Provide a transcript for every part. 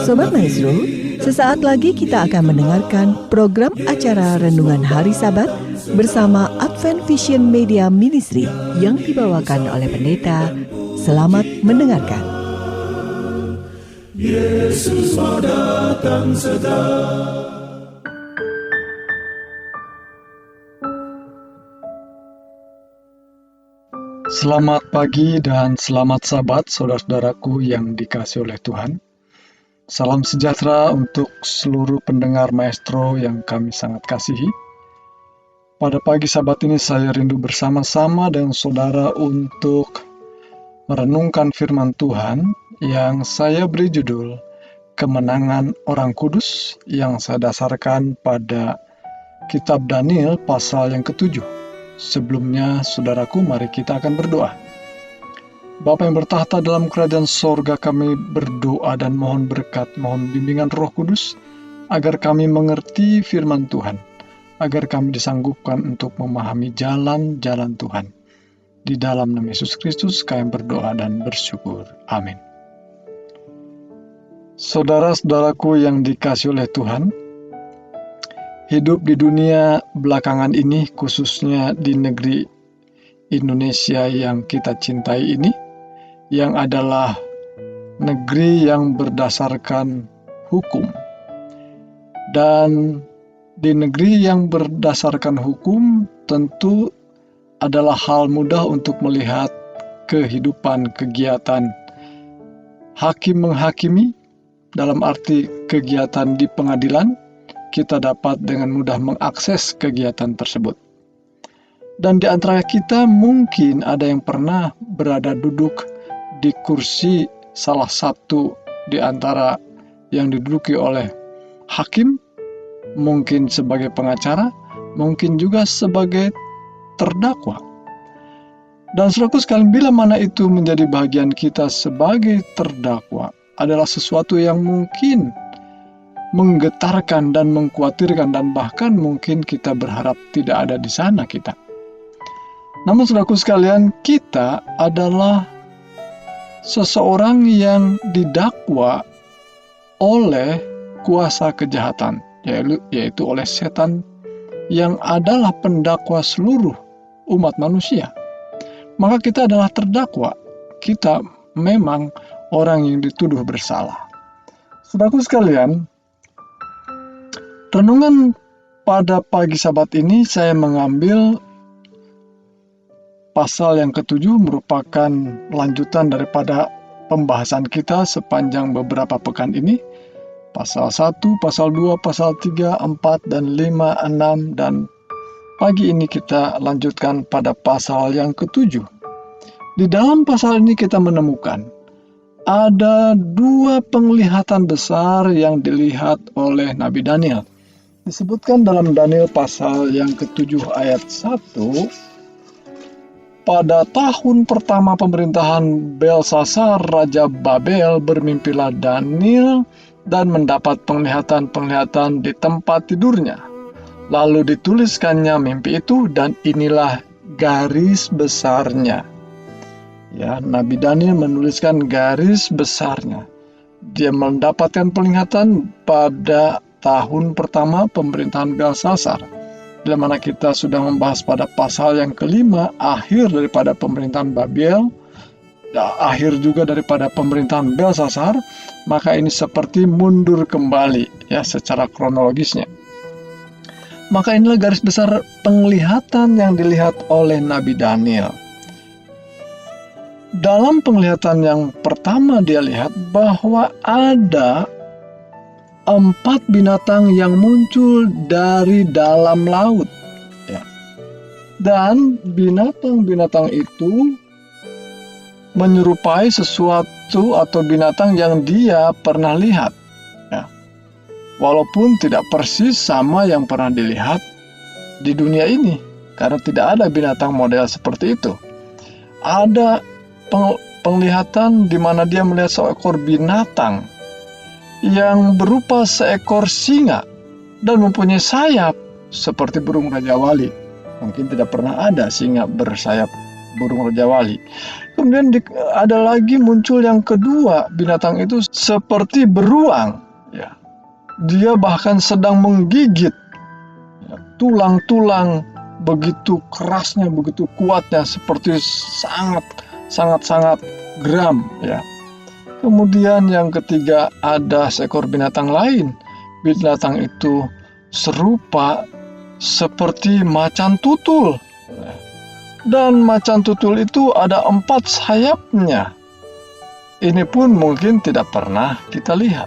Sobat Maestro, sesaat lagi kita akan mendengarkan program acara Renungan Hari Sabat bersama Advent Vision Media Ministry yang dibawakan oleh pendeta. Selamat mendengarkan. Yesus mau datang segera. Selamat pagi dan selamat Sabat saudara-saudaraku yang dikasihi oleh Tuhan. Salam sejahtera untuk seluruh pendengar Maestro yang kami sangat kasihi. Pada pagi Sabat ini saya rindu bersama-sama dengan saudara untuk merenungkan firman Tuhan yang saya beri judul Kemenangan Orang Kudus yang saya dasarkan pada kitab Daniel pasal yang ke-7. Sebelumnya, saudaraku, mari kita akan berdoa. Bapa yang bertahta dalam kerajaan sorga, kami berdoa dan mohon berkat, mohon bimbingan Roh Kudus, agar kami mengerti firman Tuhan, agar kami disanggupkan untuk memahami jalan-jalan Tuhan. Di dalam nama Yesus Kristus, kami berdoa dan bersyukur. Amin. Saudara-saudaraku yang dikasihi oleh Tuhan, hidup di dunia belakangan ini, khususnya di negeri Indonesia yang kita cintai ini, yang adalah negeri yang berdasarkan hukum. Dan di negeri yang berdasarkan hukum tentu adalah hal mudah untuk melihat kehidupan kegiatan hakim menghakimi, dalam arti kegiatan di pengadilan. Kita dapat dengan mudah mengakses kegiatan tersebut. Dan di antara kita mungkin ada yang pernah berada duduk di kursi salah satu di antara yang diduduki oleh hakim, mungkin sebagai pengacara, mungkin juga sebagai terdakwa. Dan saudaraku sekalian, bila mana itu menjadi bagian kita sebagai terdakwa, adalah sesuatu yang mungkin menggetarkan dan mengkhawatirkan, dan bahkan mungkin kita berharap tidak ada di sana kita. Namun saudaraku sekalian, kita adalah seseorang yang didakwa oleh kuasa kejahatan, yaitu oleh setan yang adalah pendakwa seluruh umat manusia. Maka kita adalah terdakwa. Kita memang orang yang dituduh bersalah. Saudaraku sekalian, renungan pada pagi Sabat ini saya mengambil pasal yang ke-7, merupakan lanjutan daripada pembahasan kita sepanjang beberapa pekan ini. Pasal 1, pasal 2, pasal 3, 4, dan 5, 6, dan pagi ini kita lanjutkan pada pasal yang ke-7. Di dalam pasal ini kita menemukan ada dua penglihatan besar yang dilihat oleh Nabi Daniel. Disebutkan dalam Daniel pasal yang ke-7 ayat 1, pada tahun pertama pemerintahan Belsasar, Raja Babel, bermimpilah Daniel dan mendapat penglihatan-penglihatan di tempat tidurnya. Lalu dituliskannya mimpi itu, dan inilah garis besarnya. Ya, Nabi Daniel menuliskan garis besarnya. Dia mendapatkan penglihatan pada tahun pertama pemerintahan Belsasar, di mana kita sudah membahas pada pasal yang kelima, akhir daripada pemerintahan Babel, akhir juga daripada pemerintahan Belsasar. Maka ini seperti mundur kembali ya secara kronologisnya. Maka inilah garis besar penglihatan yang dilihat oleh Nabi Daniel. Dalam penglihatan yang pertama dia lihat bahwa ada 4 binatang yang muncul dari dalam laut. Ya. Dan binatang-binatang itu menyerupai sesuatu atau binatang yang dia pernah lihat. Ya. Walaupun tidak persis sama yang pernah dilihat di dunia ini, karena tidak ada binatang model seperti itu. Ada penglihatan di mana dia melihat seekor binatang yang berupa seekor singa dan mempunyai sayap seperti burung Raja Wali. Mungkin tidak pernah ada singa bersayap burung rajawali. Kemudian ada lagi muncul yang kedua, binatang itu seperti beruang. Ya. Dia bahkan sedang menggigit tulang-tulang, begitu kerasnya, begitu kuatnya, seperti sangat geram. Ya. Kemudian yang ketiga ada seekor binatang lain. Binatang itu serupa seperti macan tutul. Dan macan tutul itu ada 4 sayapnya. Ini pun mungkin tidak pernah kita lihat.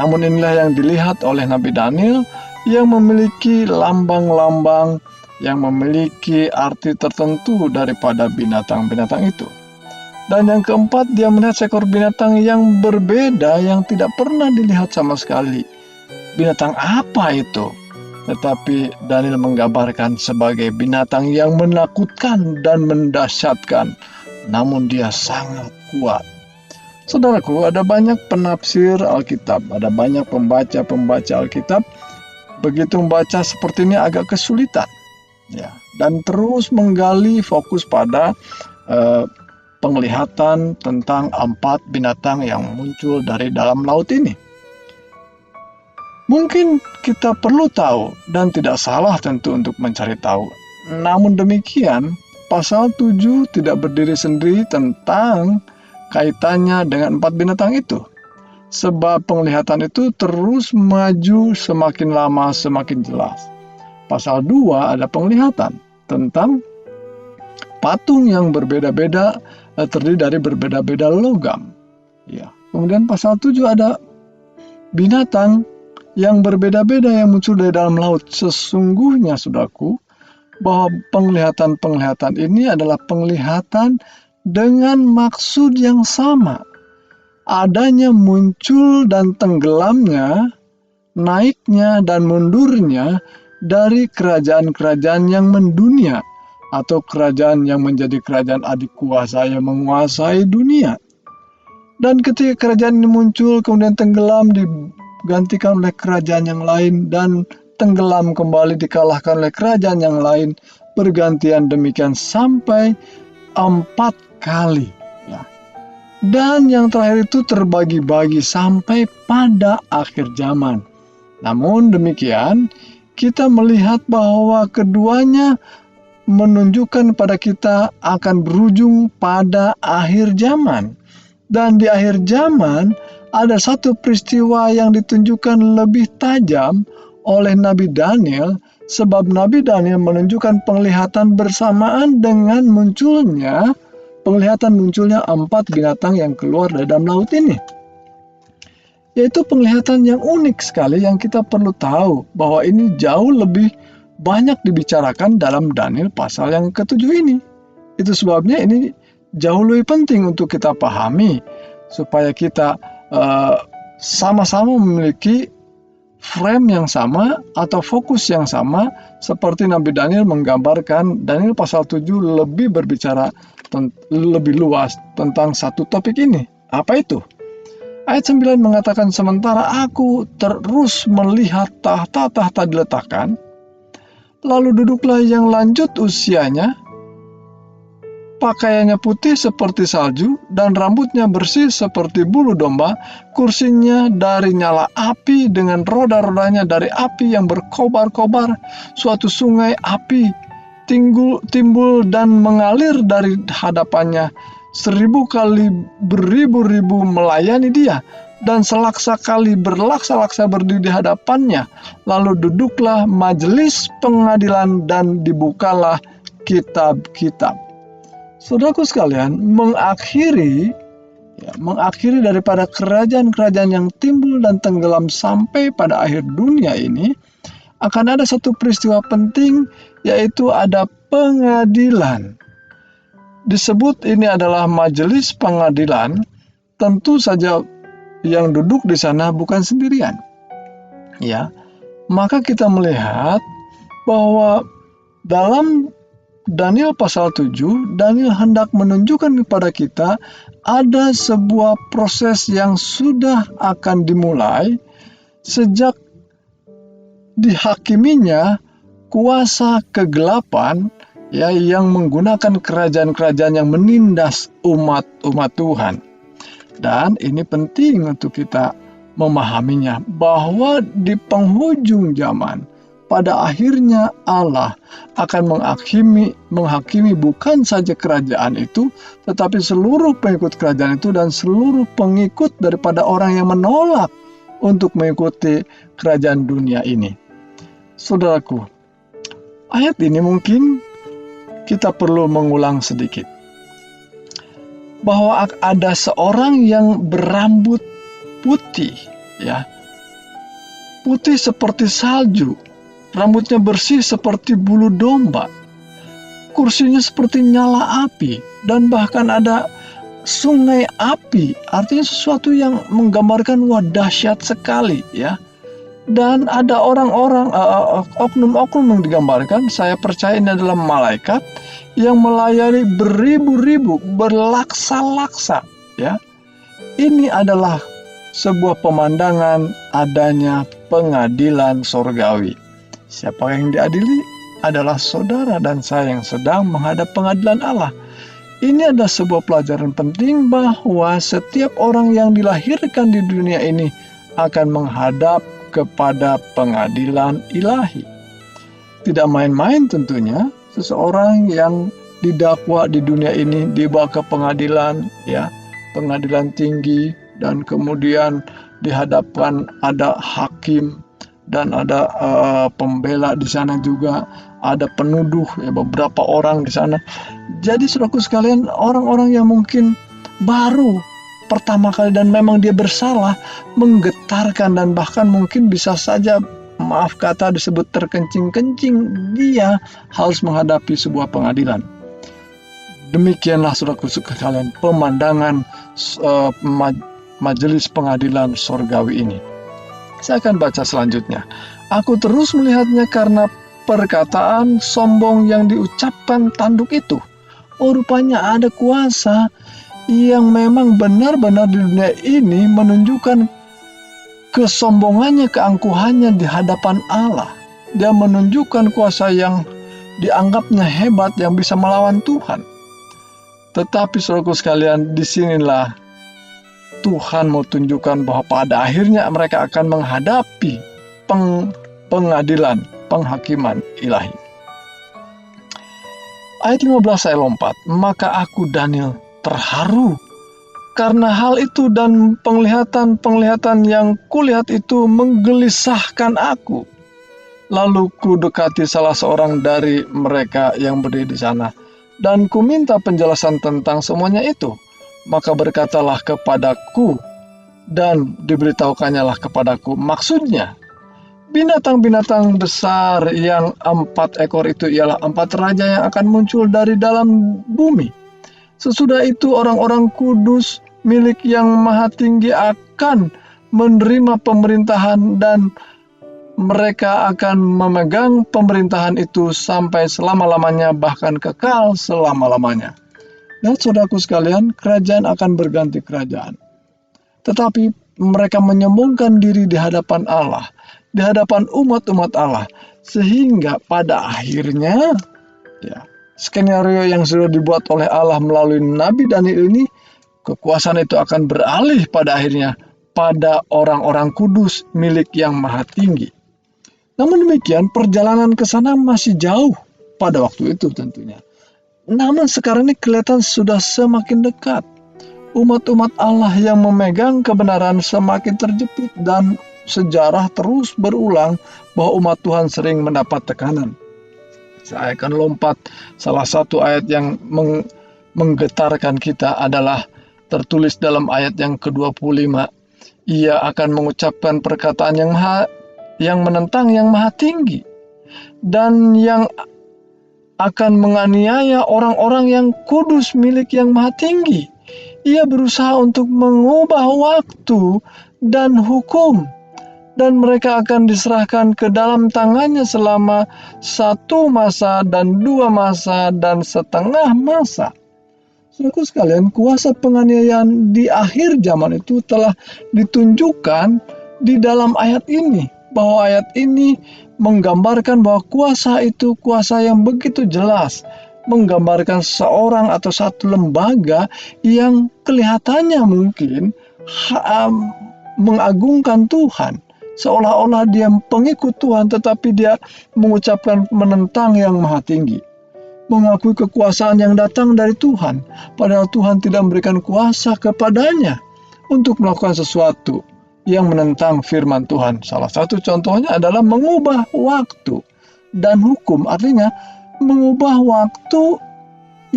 Namun inilah yang dilihat oleh Nabi Daniel yang memiliki lambang-lambang, yang memiliki arti tertentu daripada binatang-binatang itu. Dan yang keempat, dia melihat seekor binatang yang berbeda yang tidak pernah dilihat sama sekali. Binatang apa itu? Tetapi Daniel menggambarkan sebagai binatang yang menakutkan dan mendahsyatkan, namun dia sangat kuat. Saudaraku, ada banyak penafsir Alkitab, ada banyak pembaca Alkitab, begitu membaca seperti ini agak kesulitan, ya, dan terus menggali fokus pada penglihatan tentang 4 binatang yang muncul dari dalam laut ini. Mungkin kita perlu tahu dan tidak salah tentu untuk mencari tahu. Namun demikian, pasal 7 tidak berdiri sendiri tentang kaitannya dengan 4 binatang itu. Sebab penglihatan itu terus maju, semakin lama semakin jelas. Pasal 2 ada penglihatan tentang patung yang berbeda-beda, terdiri dari berbeda-beda logam. Ya. Kemudian pasal 7 ada binatang yang berbeda-beda yang muncul dari dalam laut. Sesungguhnya, saudaraku, bahwa penglihatan-penglihatan ini adalah penglihatan dengan maksud yang sama. Adanya muncul dan tenggelamnya, naiknya dan mundurnya dari kerajaan-kerajaan yang mendunia, atau kerajaan yang menjadi kerajaan adik kuasa yang menguasai dunia. Dan ketika kerajaan ini muncul, kemudian tenggelam, digantikan oleh kerajaan yang lain, dan tenggelam kembali dikalahkan oleh kerajaan yang lain, bergantian demikian sampai 4 kali. Ya. Dan yang terakhir itu terbagi-bagi sampai pada akhir zaman. Namun demikian, kita melihat bahwa keduanya menunjukkan pada kita akan berujung pada akhir zaman. Dan di akhir zaman ada satu peristiwa yang ditunjukkan lebih tajam oleh Nabi Daniel, sebab Nabi Daniel menunjukkan penglihatan bersamaan dengan munculnya 4 binatang yang keluar dari dalam laut ini. Yaitu penglihatan yang unik sekali yang kita perlu tahu bahwa ini jauh lebih banyak dibicarakan dalam Daniel pasal yang ke-7 ini. Itu sebabnya ini jauh lebih penting untuk kita pahami, supaya kita sama-sama memiliki frame yang sama atau fokus yang sama, seperti Nabi Daniel menggambarkan. Daniel pasal 7 lebih berbicara lebih luas tentang satu topik ini. Apa itu? Ayat 9 mengatakan, sementara aku terus melihat tahta-tahta diletakkan, lalu duduklah yang lanjut usianya, pakaiannya putih seperti salju, dan rambutnya bersih seperti bulu domba. Kursinya dari nyala api, dengan roda-rodanya dari api yang berkobar-kobar. Suatu sungai api timbul dan mengalir dari hadapannya. 1000 kali beribu-ribu melayani dia, dan selaksa kali berlaksa-laksa berdiri di hadapannya. Lalu duduklah majelis pengadilan dan dibukalah kitab-kitab. Saudaraku sekalian, mengakhiri daripada kerajaan-kerajaan yang timbul dan tenggelam sampai pada akhir dunia ini, akan ada satu peristiwa penting, yaitu ada pengadilan. Disebut ini adalah majelis pengadilan. Tentu saja yang duduk di sana bukan sendirian. Ya, maka kita melihat bahwa dalam Daniel pasal 7, Daniel hendak menunjukkan kepada kita ada sebuah proses yang sudah akan dimulai sejak dihakiminya kuasa kegelapan ya, yang menggunakan kerajaan-kerajaan yang menindas umat Tuhan. Dan ini penting untuk kita memahaminya, bahwa di penghujung zaman, pada akhirnya Allah akan menghakimi bukan saja kerajaan itu, tetapi seluruh pengikut kerajaan itu dan seluruh pengikut daripada orang yang menolak untuk mengikuti kerajaan dunia ini. Saudaraku, ayat ini mungkin kita perlu mengulang sedikit, bahwa ada seorang yang berambut putih, ya, putih seperti salju, rambutnya bersih seperti bulu domba, kursinya seperti nyala api, dan bahkan ada sungai api, artinya sesuatu yang menggambarkan wah dahsyat sekali, ya. Dan ada orang-orang, oknum-oknum yang digambarkan, saya percaya ini adalah malaikat yang melayani beribu-ribu, berlaksa-laksa, ya. Ini adalah sebuah pemandangan adanya pengadilan sorgawi. Siapa yang diadili? Adalah saudara dan saya yang sedang menghadap pengadilan Allah. Ini adalah sebuah pelajaran penting bahwa setiap orang yang dilahirkan di dunia ini akan menghadap kepada pengadilan ilahi. Tidak main-main tentunya, seseorang yang didakwa di dunia ini dibawa ke pengadilan, ya, pengadilan tinggi, dan kemudian dihadapkan ada hakim dan ada pembela di sana juga, ada penuduh, ya, beberapa orang di sana. Jadi saudaraku sekalian, orang-orang yang mungkin baru pertama kali dan memang dia bersalah, menggetarkan dan bahkan mungkin bisa saja, maaf kata, disebut terkencing-kencing, dia harus menghadapi sebuah pengadilan. Demikianlah saudaraku sekalian pemandangan majelis pengadilan sorgawi ini. Saya akan baca selanjutnya. Aku terus melihatnya karena perkataan sombong yang diucapkan tanduk itu. Oh, rupanya ada kuasa yang memang benar-benar di dunia ini menunjukkan kesombongannya, keangkuhannya di hadapan Allah. Dia menunjukkan kuasa yang dianggapnya hebat, yang bisa melawan Tuhan. Tetapi saudaraku sekalian, disinilah Tuhan mau tunjukkan bahwa pada akhirnya mereka akan menghadapi pengadilan, penghakiman ilahi. Ayat 15 saya lompat. Maka aku, Daniel, terharu karena hal itu, dan penglihatan yang kulihat itu menggelisahkan aku. Lalu ku dekati salah seorang dari mereka yang berdiri di sana, dan ku minta penjelasan tentang semuanya itu. Maka berkatalah kepadaku, dan diberitaukannyalah kepadaku maksudnya. Binatang-binatang besar yang 4 ekor itu ialah 4 raja yang akan muncul dari dalam bumi. Sesudah itu orang-orang kudus milik Yang Maha Tinggi akan menerima pemerintahan, dan mereka akan memegang pemerintahan itu sampai selama-lamanya, bahkan kekal selama-lamanya. Dan saudaraku sekalian, kerajaan akan berganti kerajaan. Tetapi mereka menyombongkan diri di hadapan Allah, di hadapan umat-umat Allah, sehingga pada akhirnya, ya, skenario yang sudah dibuat oleh Allah melalui Nabi Daniel ini, kekuasaan itu akan beralih pada akhirnya pada orang-orang kudus milik Yang Maha Tinggi. Namun demikian, perjalanan ke sana masih jauh pada waktu itu tentunya. Namun sekarang ini kelihatan sudah semakin dekat. Umat-umat Allah yang memegang kebenaran semakin terjepit, dan sejarah terus berulang bahwa umat Tuhan sering mendapat tekanan. Saya akan lompat. Salah satu ayat yang menggetarkan kita adalah tertulis dalam ayat yang ke-25. Ia akan mengucapkan perkataan yang menentang Yang Maha Tinggi, dan yang akan menganiaya orang-orang yang kudus milik Yang Maha Tinggi. Ia berusaha untuk mengubah waktu dan hukum, dan mereka akan diserahkan ke dalam tangannya selama 1 masa dan 2 masa dan setengah masa. Saudaraku sekalian, kuasa penganiayaan di akhir zaman itu telah ditunjukkan di dalam ayat ini, bahwa ayat ini menggambarkan bahwa kuasa itu kuasa yang begitu jelas, menggambarkan seorang atau satu lembaga yang kelihatannya mungkin mengagungkan Tuhan, seolah-olah dia pengikut Tuhan, tetapi dia mengucapkan menentang yang maha tinggi, mengakui kekuasaan yang datang dari Tuhan, padahal Tuhan tidak memberikan kuasa kepadanya untuk melakukan sesuatu yang menentang firman Tuhan. Salah satu contohnya adalah mengubah waktu dan hukum, artinya mengubah waktu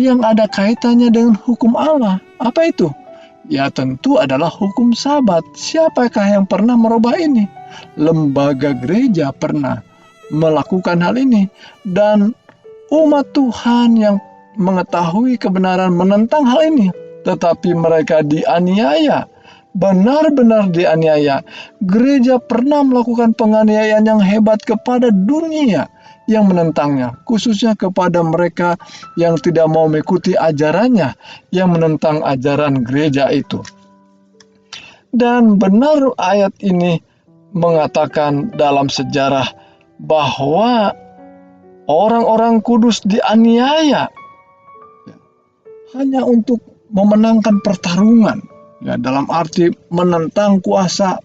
yang ada kaitannya dengan hukum Allah. Apa itu? Ya tentu adalah hukum Sabat. Siapakah yang pernah merubah ini? Lembaga gereja pernah melakukan hal ini, dan umat Tuhan yang mengetahui kebenaran menentang hal ini, tetapi mereka dianiaya, benar-benar dianiaya. Gereja pernah melakukan penganiayaan yang hebat kepada dunia yang menentangnya, khususnya kepada mereka yang tidak mau mengikuti ajarannya, yang menentang ajaran gereja itu. Dan benar ayat ini mengatakan dalam sejarah bahwa orang-orang kudus dianiaya hanya untuk memenangkan pertarungan, ya, dalam arti menentang kuasa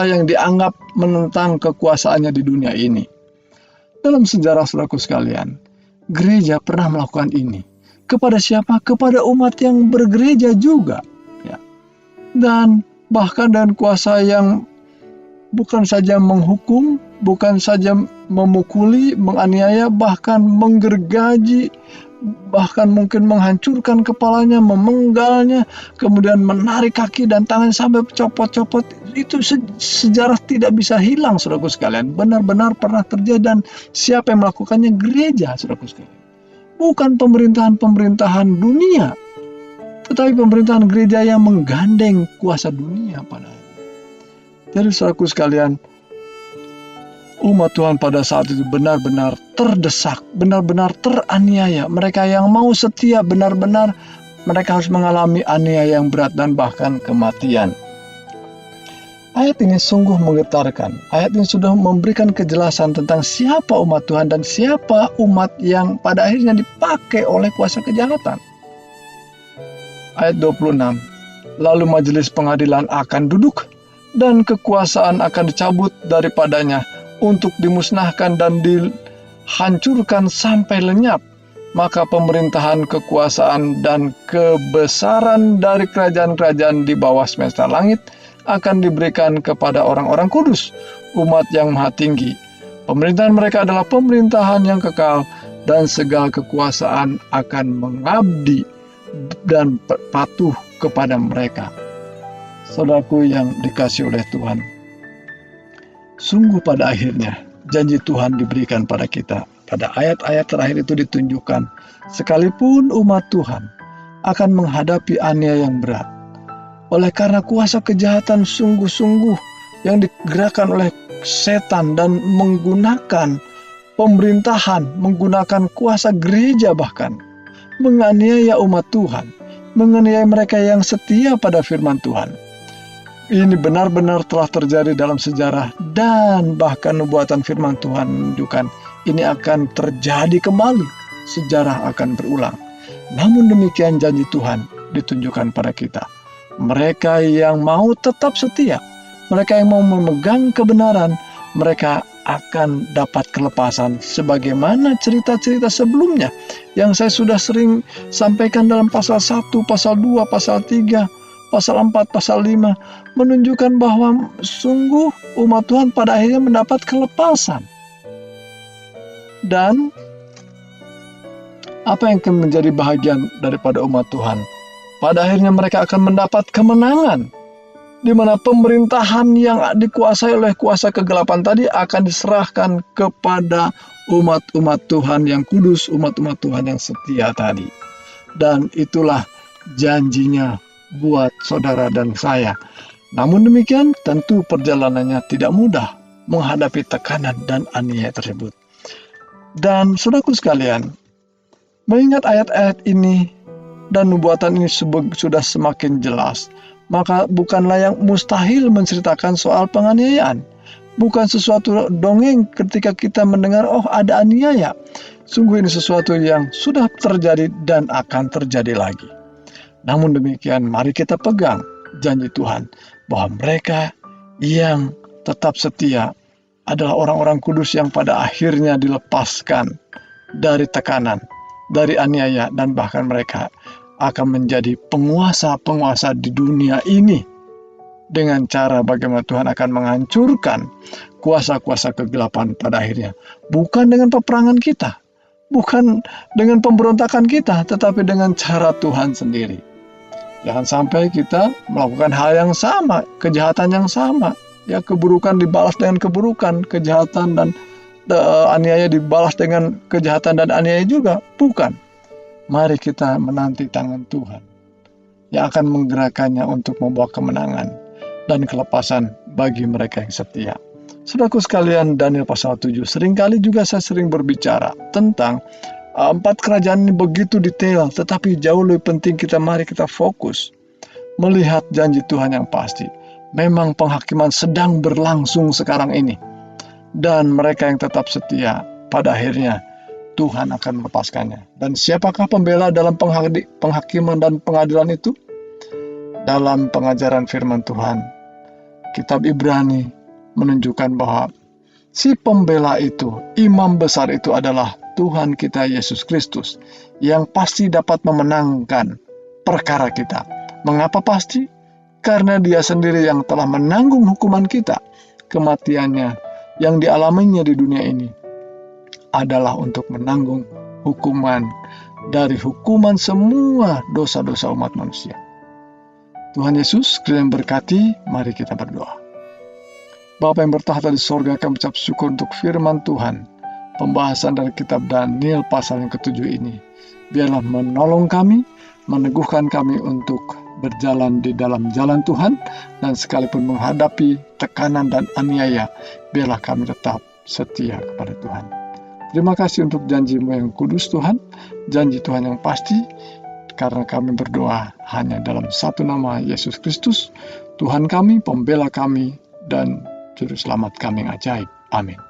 yang dianggap menentang kekuasaannya di dunia ini. Dalam sejarah, saudaraku sekalian, gereja pernah melakukan ini. Kepada siapa? Kepada umat yang bergereja juga, ya. Dan bahkan dengan kuasa yang bukan saja menghukum, bukan saja memukuli, menganiaya, bahkan menggergaji, bahkan mungkin menghancurkan kepalanya, memenggalnya, kemudian menarik kaki dan tangan sampai copot-copot. Itu sejarah tidak bisa hilang, saudaraku sekalian. Benar-benar pernah terjadi, dan siapa yang melakukannya? Gereja, saudaraku sekalian. Bukan pemerintahan dunia, tetapi pemerintahan gereja yang menggandeng kuasa dunia pada akhirnya. Jadi saudaraku sekalian, umat Tuhan pada saat itu benar-benar terdesak, benar-benar teraniaya. Mereka yang mau setia, benar-benar mereka harus mengalami aniaya yang berat dan bahkan kematian. Ayat ini sungguh menggetarkan. Ayat ini sudah memberikan kejelasan tentang siapa umat Tuhan dan siapa umat yang pada akhirnya dipakai oleh kuasa kejahatan. Ayat 26, lalu majelis pengadilan akan duduk dan kekuasaan akan dicabut daripadanya untuk dimusnahkan dan dihancurkan sampai lenyap. Maka pemerintahan, kekuasaan, dan kebesaran dari kerajaan-kerajaan di bawah semesta langit akan diberikan kepada orang-orang kudus, umat yang maha tinggi. Pemerintahan mereka adalah pemerintahan yang kekal, dan segala kekuasaan akan mengabdi dan patuh kepada mereka. Saudaraku yang dikasihi oleh Tuhan, sungguh pada akhirnya janji Tuhan diberikan pada kita. Pada ayat-ayat terakhir itu ditunjukkan, sekalipun umat Tuhan akan menghadapi aniaya yang berat, oleh karena kuasa kejahatan sungguh-sungguh yang digerakkan oleh setan dan menggunakan pemerintahan, menggunakan kuasa gereja bahkan, menganiaya umat Tuhan, menganiaya mereka yang setia pada firman Tuhan. Ini benar-benar telah terjadi dalam sejarah, dan bahkan nubuatan firman Tuhan menunjukkan ini akan terjadi kembali. Sejarah akan berulang. Namun demikian janji Tuhan ditunjukkan pada kita. Mereka yang mau tetap setia, mereka yang mau memegang kebenaran, mereka akan dapat kelepasan sebagaimana cerita-cerita sebelumnya yang saya sudah sering sampaikan dalam pasal 1, pasal 2, pasal 3, pasal 4, pasal 5, menunjukkan bahwa sungguh umat Tuhan pada akhirnya mendapat kelepasan. Dan apa yang akan menjadi bahagian daripada umat Tuhan? Pada akhirnya mereka akan mendapat kemenangan, di mana pemerintahan yang dikuasai oleh kuasa kegelapan tadi akan diserahkan kepada umat-umat Tuhan yang kudus, umat-umat Tuhan yang setia tadi. Dan itulah janjinya buat saudara dan saya. Namun demikian tentu perjalanannya tidak mudah menghadapi tekanan dan aniaya tersebut. Dan saudaraku sekalian, mengingat ayat-ayat ini dan nubuatan ini sudah semakin jelas, maka bukanlah yang mustahil menceritakan soal penganiayaan. Bukan sesuatu dongeng ketika kita mendengar, oh ada aniaya. Sungguh ini sesuatu yang sudah terjadi dan akan terjadi lagi. Namun demikian, mari kita pegang janji Tuhan bahwa mereka yang tetap setia adalah orang-orang kudus yang pada akhirnya dilepaskan dari tekanan, dari aniaya, dan bahkan mereka akan menjadi penguasa-penguasa di dunia ini dengan cara bagaimana Tuhan akan menghancurkan kuasa-kuasa kegelapan pada akhirnya. Bukan dengan peperangan kita, bukan dengan pemberontakan kita, tetapi dengan cara Tuhan sendiri. Jangan sampai kita melakukan hal yang sama, kejahatan yang sama. Ya, keburukan dibalas dengan keburukan, kejahatan dan aniaya dibalas dengan kejahatan dan aniaya juga. Bukan. Mari kita menanti tangan Tuhan yang akan menggerakkannya untuk membawa kemenangan dan kelepasan bagi mereka yang setia. Saudaraku sekalian, Daniel pasal 7. Seringkali juga saya sering berbicara tentang 4 kerajaan ini begitu detail, tetapi jauh lebih penting mari kita fokus melihat janji Tuhan yang pasti. Memang penghakiman sedang berlangsung sekarang ini, dan mereka yang tetap setia pada akhirnya Tuhan akan melepaskannya. Dan siapakah pembela dalam penghakiman dan pengadilan itu? Dalam pengajaran firman Tuhan, Kitab Ibrani menunjukkan bahwa si pembela itu, imam besar itu adalah Tuhan kita Yesus Kristus yang pasti dapat memenangkan perkara kita. Mengapa pasti? Karena Dia sendiri yang telah menanggung hukuman kita. Kematiannya yang dialaminya di dunia ini adalah untuk menanggung hukuman dari hukuman semua dosa-dosa umat manusia. Tuhan Yesus kiranya berkati, mari kita berdoa. Bapa yang bertahta di sorga, kami ucap syukur untuk firman Tuhan. Pembahasan dari kitab Daniel pasal yang ke-7 ini. Biarlah menolong kami, meneguhkan kami untuk berjalan di dalam jalan Tuhan, dan sekalipun menghadapi tekanan dan aniaya, biarlah kami tetap setia kepada Tuhan. Terima kasih untuk janji-Mu yang kudus Tuhan, janji Tuhan yang pasti, karena kami berdoa hanya dalam satu nama, Yesus Kristus, Tuhan kami, pembela kami, dan Juru Selamat kami yang ajaib. Amin.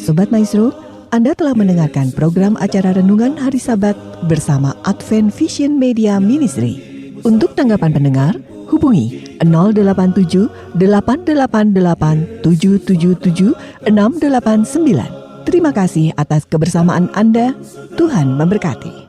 Sobat Maestro, Anda telah mendengarkan program acara Renungan Hari Sabat bersama Advent Vision Media Ministry. Untuk tanggapan pendengar, hubungi 087 888 777 689. Terima kasih atas kebersamaan Anda. Tuhan memberkati.